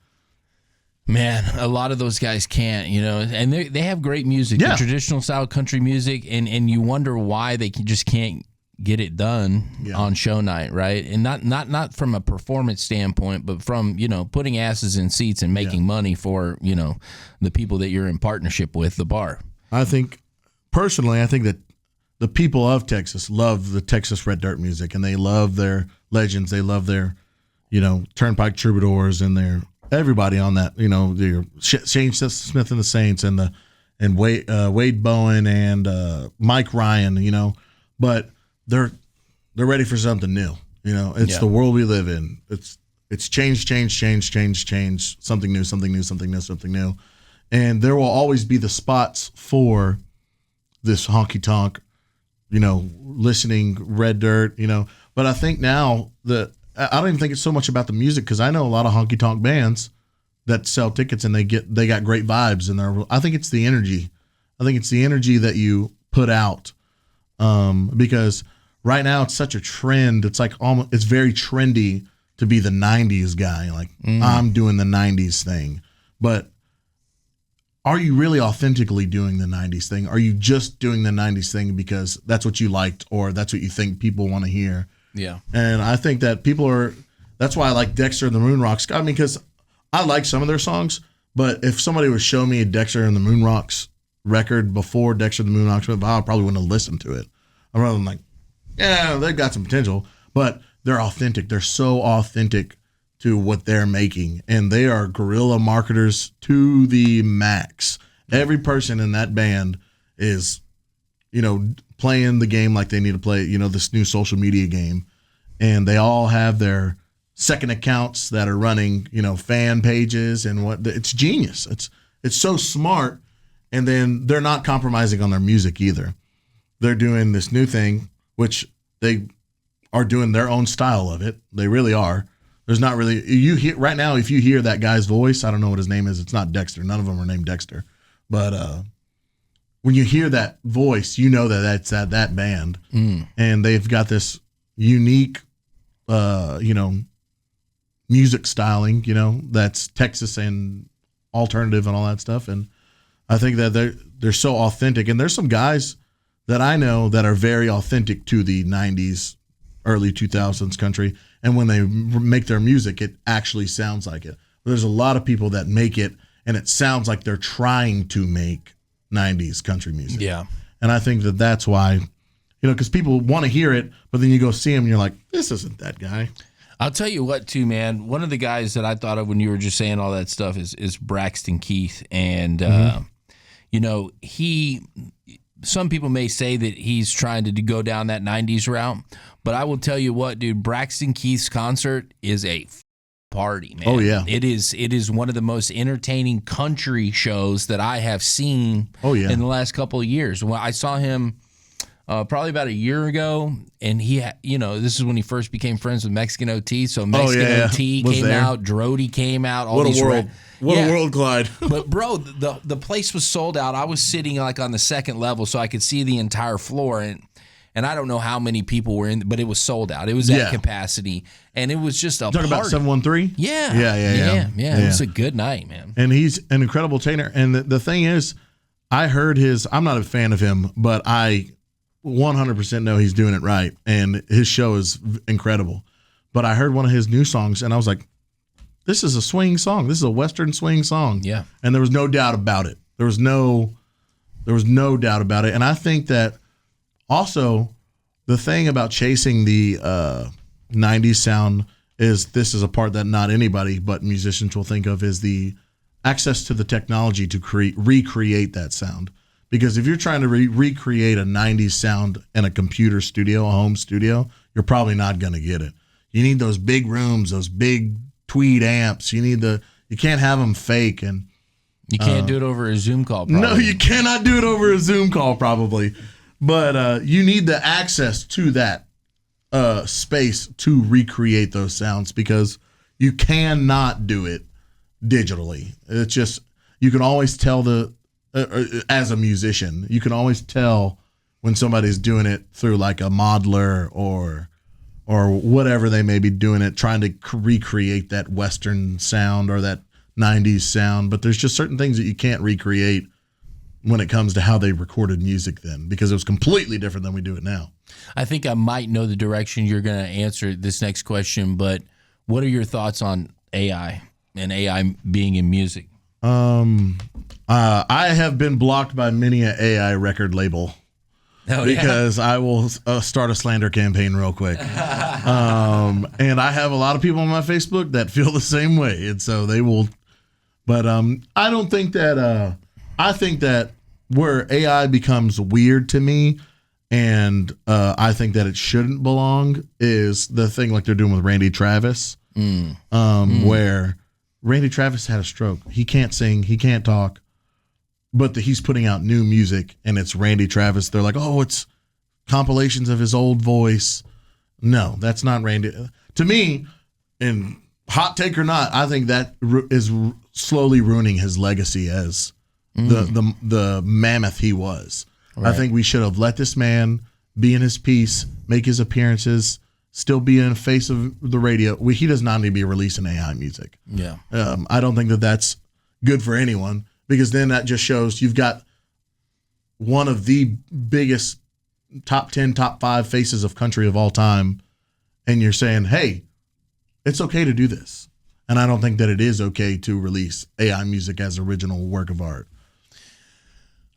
Man, a lot of those guys can't, and they have great music, Yeah. the traditional style country music, and you wonder why they just can't get it done on show night, right? And not from a performance standpoint, but from, putting asses in seats and making money for, the people that you're in partnership with, the bar. Personally, I think that the people of Texas love the Texas red dirt music, and they love their legends. They love their, Turnpike Troubadours and their everybody on that. Their Shane Smith and the Saints and Wade Bowen and Mike Ryan. But they're ready for something new. It's the world we live in. It's change, something new, and there will always be the spots for this honky tonk, listening red dirt, but I think now that I don't even think it's so much about the music, because I know a lot of honky tonk bands that sell tickets and they got great vibes, and I think it's the energy. I think it's the energy that you put out, because right now it's such a trend. It's like it's very trendy to be the 90s guy. Like I'm doing the 90s thing, but are you really authentically doing the 90s thing? Are you just doing the 90s thing because that's what you liked or that's what you think people want to hear? Yeah. And I think that that's why I like Dexter and the Moonrocks. I mean, because I like some of their songs, but if somebody would show me a Dexter and the Moonrocks record before Dexter and the Moonrocks, I probably wouldn't have listened to it. I'm rather than like, yeah, they've got some potential, but they're authentic. They're so authentic to what they're making, and they are guerrilla marketers to the max. Every person in that band is, playing the game like they need to play, this new social media game, and they all have their second accounts that are running, fan pages and it's genius. It's so smart, and then they're not compromising on their music either. They're doing this new thing, which they are doing their own style of it. They really are. There's not really, you hear right now, if you hear that guy's voice, I don't know what his name is. It's not Dexter. None of them are named Dexter. But when you hear that voice, you know that that's that band. And they've got this unique, music styling, that's Texas and alternative and all that stuff. And I think that they're so authentic. And there's some guys that I know that are very authentic to the 90s, early 2000s country. And when they make their music, it actually sounds like it. But there's a lot of people that make it, and it sounds like they're trying to make 90s country music. Yeah. And I think that that's why, because people want to hear it, but then you go see him and you're like, this isn't that guy. I'll tell you what, too, man. One of the guys that I thought of when you were just saying all that stuff is Braxton Keith. And, some people may say that he's trying to go down that 90s route, but I will tell you what, dude, Braxton Keith's concert is a party, man. Oh, yeah. It is one of the most entertaining country shows that I have seen in the last couple of years. Well, I saw him probably about a year ago, and this is when he first became friends with Mexican OT, so Mexican OT came out, Drody came out. What a world, Clyde. But, bro, the place was sold out. I was sitting like on the second level, so I could see the entire floor, and and I don't know how many people were in, but it was sold out. It was at capacity, and it was just a Talking about 713? Yeah. Yeah. It was a good night, man. And he's an incredible entertainer. And the thing is, I heard I'm not a fan of him, but I 100% know he's doing it right. And his show is incredible. But I heard one of his new songs, and I was like, this is a swing song. This is a Western swing song. Yeah. And there was no doubt about it. There was no doubt about it. And I think that also the thing about chasing the 90s sound is this is a part that not anybody but musicians will think of is the access to the technology to recreate that sound. Because if you're trying to recreate a 90s sound in a computer studio, a home studio, you're probably not going to get it. You need those big rooms, those big tweed amps. You can't have them fake, and you can't do it over a Zoom call. Probably. No, you cannot do it over a Zoom call, probably. But you need the access to that space to recreate those sounds because you cannot do it digitally. It's just you can always tell as a musician, you can always tell when somebody's doing it through like a modeler or whatever they may be doing it, trying to recreate that Western sound or that 90s sound. But there's just certain things that you can't recreate when it comes to how they recorded music then, because it was completely different than we do it now. I think I might know the direction you're going to answer this next question, but what are your thoughts on AI and AI being in music? I have been blocked by many an AI record label. Because I will start a slander campaign real quick. And I have a lot of people on my Facebook that feel the same way. And so they will. But I don't think that. I think that where AI becomes weird to me, and I think that it shouldn't belong, is the thing like they're doing with Randy Travis. Where Randy Travis had a stroke. He can't sing. He can't talk. But he's putting out new music, and it's Randy Travis. They're like, oh, it's compilations of his old voice. No, that's not Randy. To me, and hot take or not, I think that is slowly ruining his legacy as the mammoth he was. Right. I think we should have let this man be in his piece, make his appearances, still be in the face of the radio. He does not need to be releasing AI music. Yeah. I don't think that that's good for anyone. Because then that just shows you've got one of the biggest top 10, top 5 faces of country of all time. And you're saying, hey, it's okay to do this. And I don't think that it is okay to release AI music as original work of art.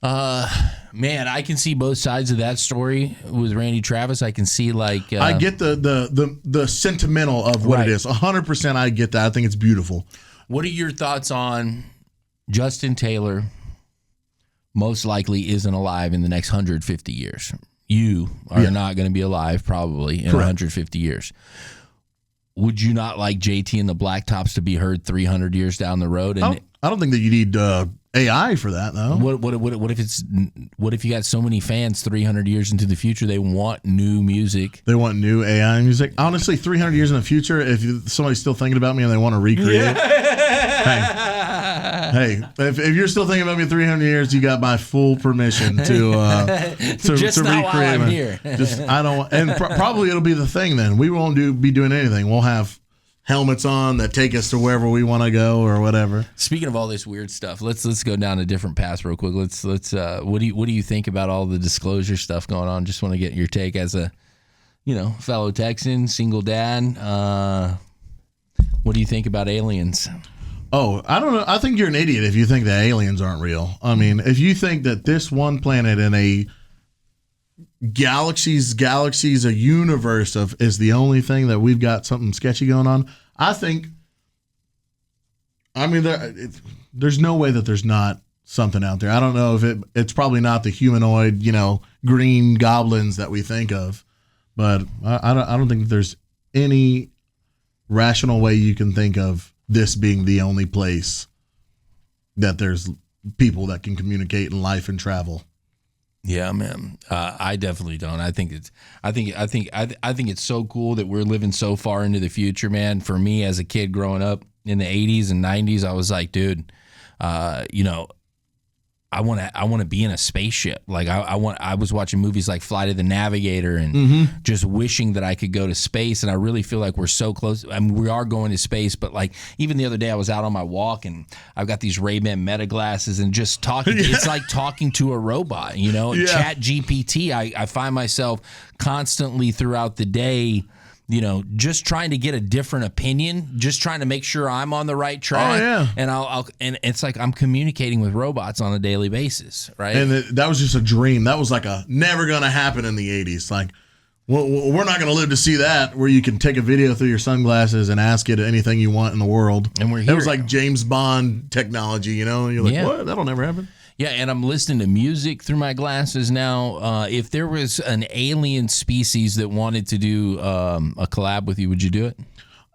Man, I can see both sides of that story with Randy Travis. I can see like I get the sentimental of what it is. 100% I get that. I think it's beautiful. What are your thoughts on Justin Taylor most likely isn't alive in the next 150 years. You are not going to be alive probably in 150 years. Would you not like JT and the Blacktops to be heard 300 years down the road? And I don't think that you need AI for that, though. What if you got so many fans 300 years into the future, they want new music? They want new AI music? Honestly, 300 years in the future, if somebody's still thinking about me and they want to recreate Hey, if you're still thinking about me 300 years, you got my full permission to just to not recreate. While I'm here. Probably it'll be the thing then. We won't be doing anything. We'll have helmets on that take us to wherever we want to go or whatever. Speaking of all this weird stuff, let's go down a different path real quick. Let's what do you think about all the disclosure stuff going on? Just want to get your take as a fellow Texan, single dad. What do you think about aliens? Oh, I don't know. I think you're an idiot if you think that aliens aren't real. I mean, if you think that this one planet in a galaxies, a universe is the only thing that we've got something sketchy going on, there's no way that there's not something out there. I don't know if it's probably not the humanoid, green goblins that we think of, but I don't think there's any rational way you can think of this being the only place that there's people that can communicate in life and travel. Yeah, man. I definitely don't. I think it's so cool that we're living so far into the future, man. For me as a kid growing up in the 80s and 90s, I was like, dude, I want to be in a spaceship. Like I was watching movies like Flight of the Navigator and just wishing that I could go to space. And I really feel like we're so close. I mean, we are going to space, but like even the other day I was out on my walk and I've got these Ray-Ban Meta glasses and just talking. It's like talking to a robot, you know, Chat GPT. I find myself constantly throughout the day, you know, just trying to get a different opinion, just trying to make sure I'm on the right track. Oh, yeah. And it's like I'm communicating with robots on a daily basis, right? And that was just a dream. That was like a never going to happen in the 80s. Like, we're not going to live to see that, where you can take a video through your sunglasses and ask it anything you want in the world. And we're here. It was like James Bond technology, you know? And you're like, what? That'll never happen. Yeah, and I'm listening to music through my glasses now. If there was an alien species that wanted to do a collab with you, would you do it?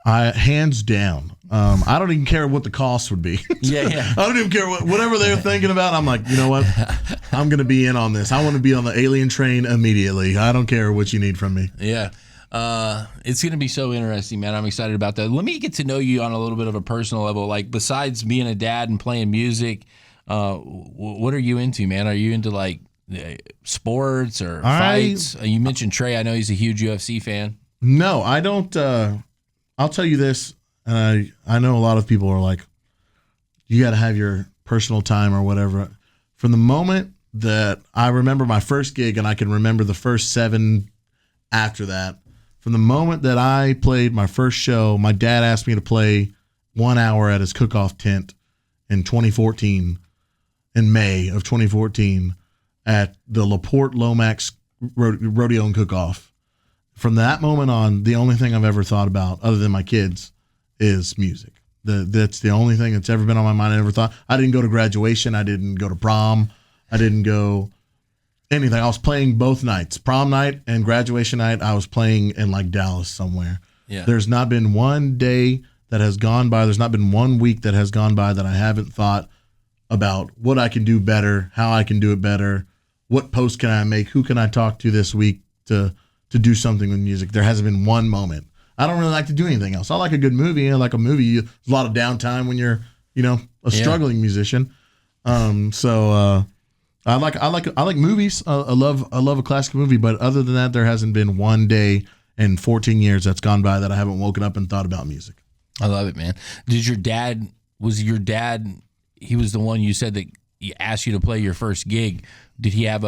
Hands down. I don't even care what the cost would be. Yeah. I don't even care whatever they're thinking about. I'm like, you know what? I'm going to be in on this. I want to be on the alien train immediately. I don't care what you need from me. Yeah. It's going to be so interesting, man. I'm excited about that. Let me get to know you on a little bit of a personal level. Like, besides being a dad and playing music, what are you into, man? Are you into like sports or fights? You mentioned Trey. I know he's a huge UFC fan. No, I don't. I'll tell you this. I know a lot of people are like, you got to have your personal time or whatever. From the moment that I remember my first gig, and I can remember the first 7 after that, from the moment that I played my first show, my dad asked me to play 1 hour at his cook-off tent in 2014. In May of 2014 at the LaPorte Lomax Rodeo and Cook-Off. From that moment on, the only thing I've ever thought about, other than my kids, is music. That's the only thing that's ever been on my mind. I never thought. I didn't go to graduation. I didn't go to prom. I didn't go anything. I was playing both nights. Prom night and graduation night, I was playing in like Dallas somewhere. Yeah. There's not been one day that has gone by. There's not been 1 week that has gone by that I haven't thought about what I can do better, how I can do it better, what post can I make, who can I talk to this week to do something with music. There hasn't been one moment. I don't really like to do anything else. I like a good movie. I like a movie. There's a lot of downtime when you're, you know, a struggling musician. So I like movies. I love a classic movie, but other than that, there hasn't been one day in 14 years that's gone by that I haven't woken up and thought about music. I love it, man. Was your dad he was the one you said that he asked you to play your first gig? Did he have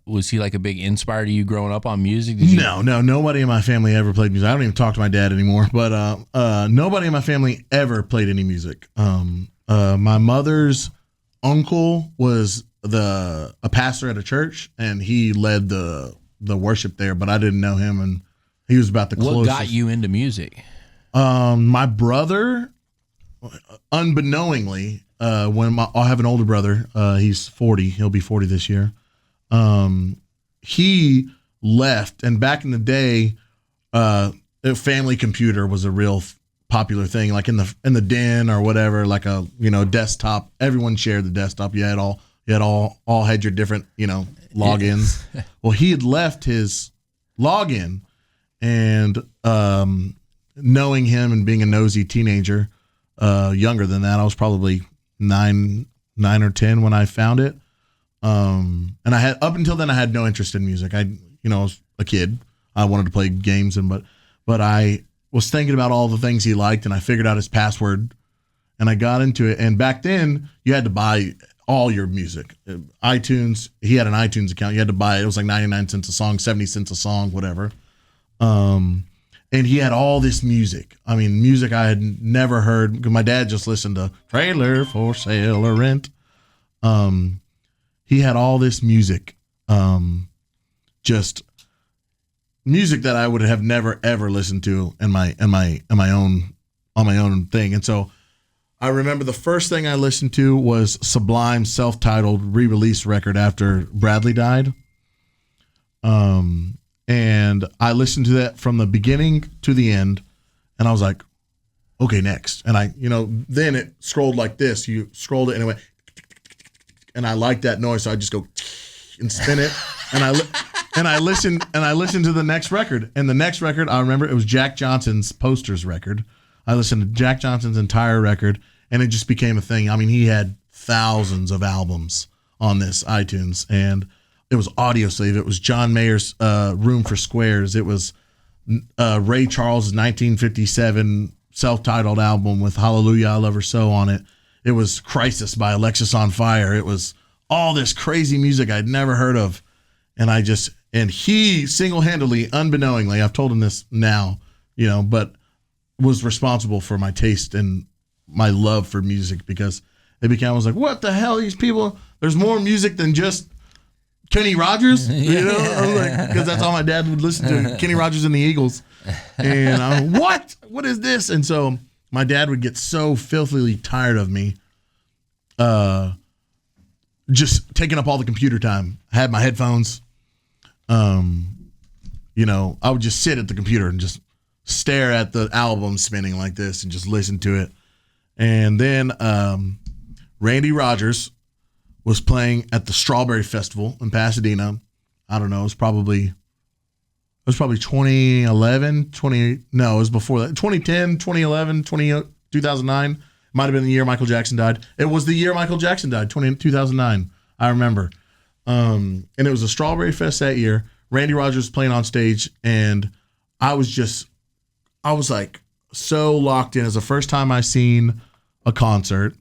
was he like a big inspire to you growing up on music? No, nobody in my family ever played music. I don't even talk to my dad anymore, but nobody in my family ever played any music. My mother's uncle was a pastor at a church, and he led the worship there, but I didn't know him, and he was about the closest. What got you into music? My brother, unbeknowingly, I have an older brother. He's 40. He'll be 40 this year. He left, and back in the day, a family computer was a real popular thing. Like in the den or whatever, like a desktop. Everyone shared the desktop. You had all had your different logins. Yeah. Well, he had left his login, and knowing him and being a nosy teenager, younger than that, I was probably 9 or 10 when I found it. And I had, up until then, I had no interest in music. I was a kid. I wanted to play games, but I was thinking about all the things he liked, and I figured out his password, and I got into it. And back then, you had to buy all your music. iTunes, he had an iTunes account. You had to buy it. It was like 99 cents a song, 70 cents a song, whatever. And he had all this music. I mean, music I had never heard, because my dad just listened to Trailer for Sale or Rent. He had all this music, just music that I would have never ever listened to on my own thing. And so I remember the first thing I listened to was Sublime's self-titled re-release record after Bradley died. And I listened to that from the beginning to the end, and I was like, okay, next. And then it scrolled like this. You scrolled it and it went, and I liked that noise, so I just go and spin it, and I listened to the next record. And the next record, I remember, it was Jack Johnson's Posters record. I listened to Jack Johnson's entire record, and it just became a thing. I mean, he had thousands of albums on this iTunes, and it was audio slave. It was John Mayer's Room for Squares. It was Ray Charles' 1957 self-titled album with Hallelujah, I Love Her So on it. It was Crisis by Alexis on Fire. It was all this crazy music I'd never heard of. And he single-handedly, unbeknowingly, I've told him this now, but was responsible for my taste and my love for music, because I was like, what the hell, these people, there's more music than just Kenny Rogers, because that's all my dad would listen to, Kenny Rogers and the Eagles. And I'm like, what is this? And so my dad would get so filthily tired of me just taking up all the computer time. I had my headphones. I would just sit at the computer and just stare at the album spinning like this and just listen to it. And then Randy Rogers was playing at the Strawberry Festival in Pasadena. I don't know. It was probably 2011, it was before that. 2010, 2011, 2009. Might have been the year Michael Jackson died. It was the year Michael Jackson died, 2009. I remember. And it was a Strawberry Fest that year. Randy Rogers was playing on stage, and I was like so locked in. It was the first time I seen a concert,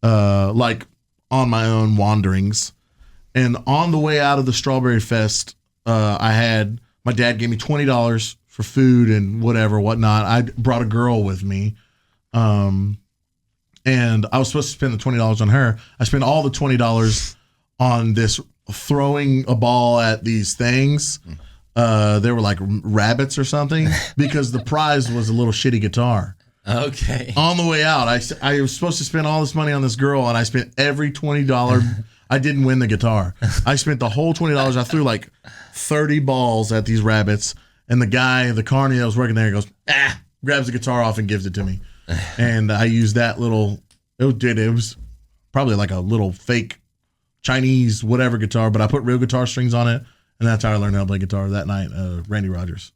like on my own wanderings. And on the way out of the Strawberry Fest, my dad gave me $20 for food and whatnot. I brought a girl with me. And I was supposed to spend the $20 on her. I spent all the $20 on this throwing a ball at these things. They were like rabbits or something, because the prize was a little shitty guitar. Okay. On the way out, I was supposed to spend all this money on this girl, and I spent every $20. I didn't win the guitar. I spent the whole $20. I threw like 30 balls at these rabbits, and the carny that was working there goes, grabs the guitar off and gives it to me. And I used that it was probably like a little fake Chinese whatever guitar, but I put real guitar strings on it, and that's how I learned how to play guitar that night. Randy Rogers.